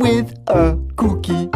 with a cookie.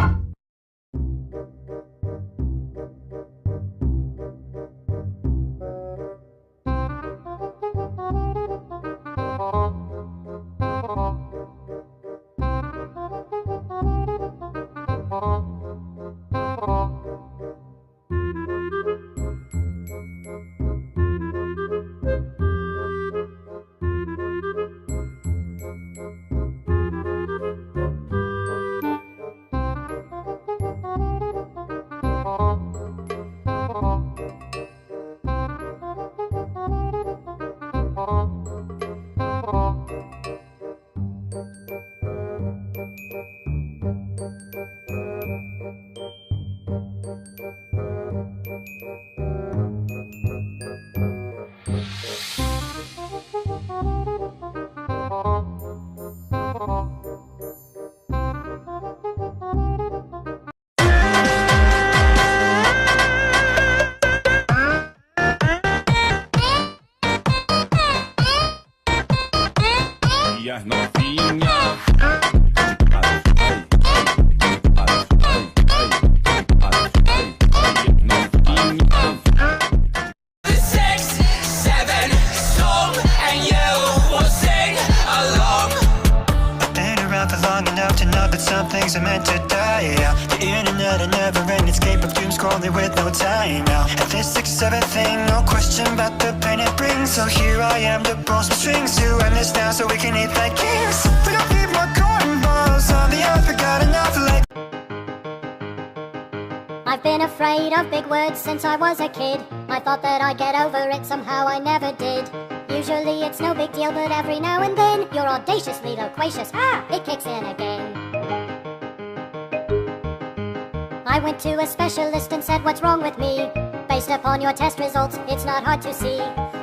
Some things are meant to die, yeah. The internet, a never-ending escape of doom scrolling with no time now. And this 6-7 thing, no question about the pain it brings. So here I am to pull some strings to end this now so we can eat like kings. We don't need more golden balls on the earth, we got enough like. I've been afraid of big words since I was a kid. I thought that I'd get over it, somehow I never did. Usually it's no big deal, but every now and then you're audaciously loquacious. It kicks in again. I went to a specialist and said, what's wrong with me? Based upon your test results, it's not hard to see.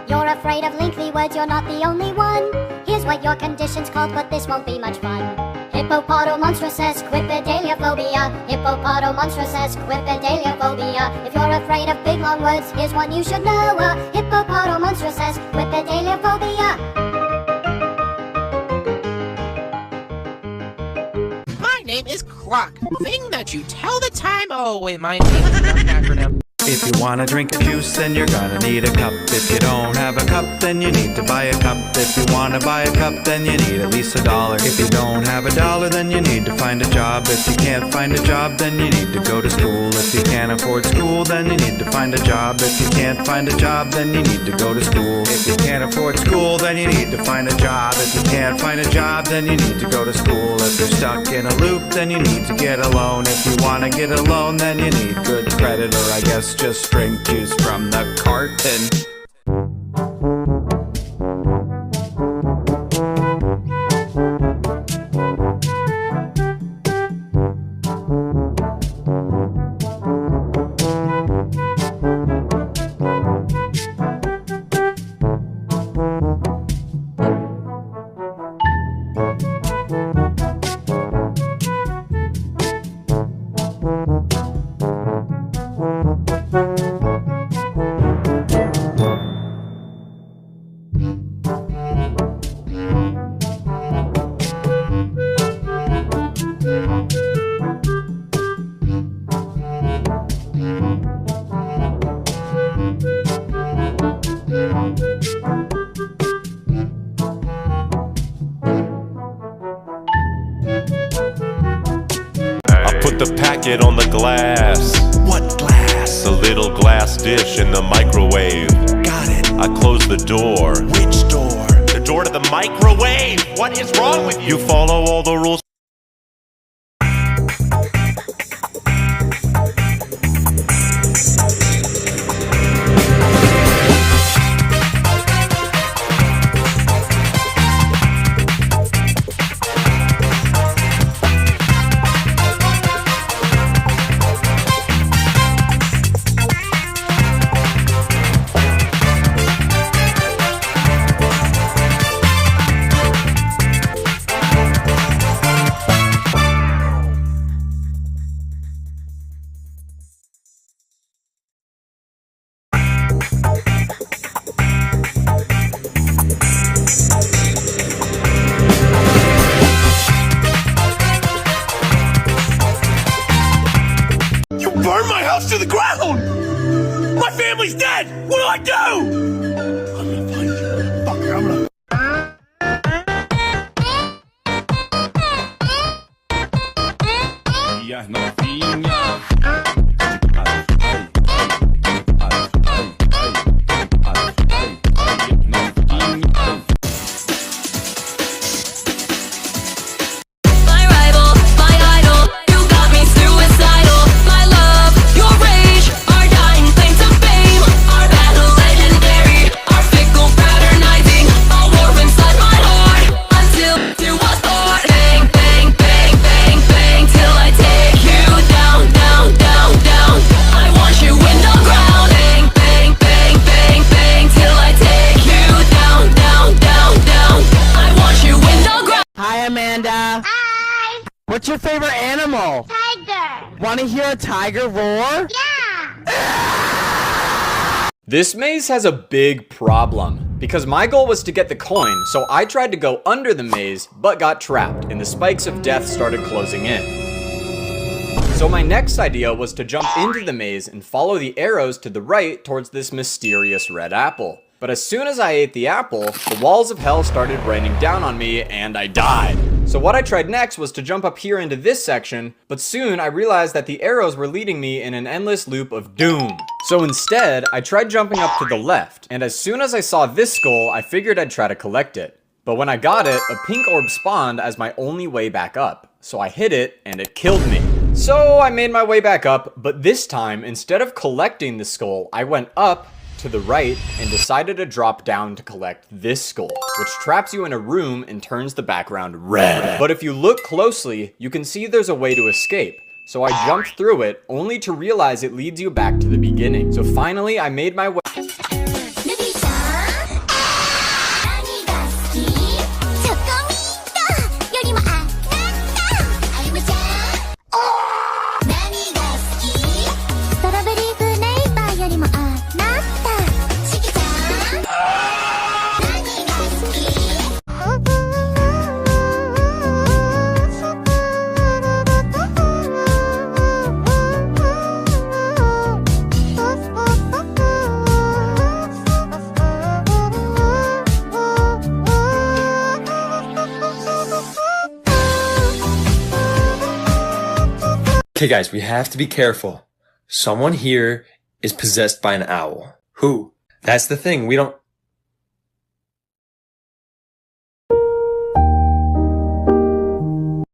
You're afraid of lengthy words, you're not the only one. Here's what your condition's called, but this won't be much fun. Hippopotomonstrous quipedaliophobia. Hippopotomonstrous quipedaliophobia. If you're afraid of big long words, here's one you should know. Hippopotomonstrous quipedaliophobia. My name is Clock. Thing that you tell the time. Oh, wait, my name is not an acronym. If you wanna drink a juice, then you're gonna need a cup. If you don't have a cup, then you need to buy a cup. If you wanna buy a cup, then you need at least $1. If you don't have $1, then you need to find a job. If you can't find a job, then you need to go to school. If you can't afford school, then you need to find a job. If you can't find a job, then you need to go to school. If you can't afford school, then you need to find a job. If you can't find a job, then you need to go to school. If you're stuck in a loop, then you need to get a loan. If you wanna get a loan, then you need good credit, or I guess just drink juice from the carton. Put the packet on the glass. What glass? The little glass dish in the microwave. Got it. I close the door. Which door? The door to the microwave. What is wrong with you? You follow all the rules. burn my house to the ground! My family's dead! What do I do? I'm gonna find you. Fucker, I'm gonna... My rival, my idol, you got me suicidal. My love, your rage, our dying claims to fame. Our battle legendary, our fickle fraternizing. A war inside my heart, until you was born. Bang, bang, bang, bang, bang, till I take you down, down, down, down. I want you in the ground. Bang, bang, bang, bang, bang, till I take you down, down, down, down. I want you in the ground. Hi, Amanda. Hi! What's your favorite animal? Tiger! Want to hear a tiger roar? Yeah! This maze has a big problem, because my goal was to get the coin, so I tried to go under the maze, but got trapped, and the spikes of death started closing in. So my next idea was to jump into the maze and follow the arrows to the right towards this mysterious red apple. But as soon as I ate the apple, the walls of hell started raining down on me and I died. So what I tried next was to jump up here into this section, but soon I realized that the arrows were leading me in an endless loop of doom. So instead, I tried jumping up to the left, and as soon as I saw this skull, I figured I'd try to collect it. But when I got it, a pink orb spawned as my only way back up. So I hit it, and it killed me. So I made my way back up, but this time, instead of collecting the skull, I went up to the right and decided to drop down to collect this skull, which traps you in a room and turns the background red. But if you look closely, you can see there's a way to escape. So I jumped through it, only to realize it leads you back to the beginning. So finally, I made my way. Okay guys, we have to be careful. Someone here is possessed by an owl. Who? That's the thing, we don't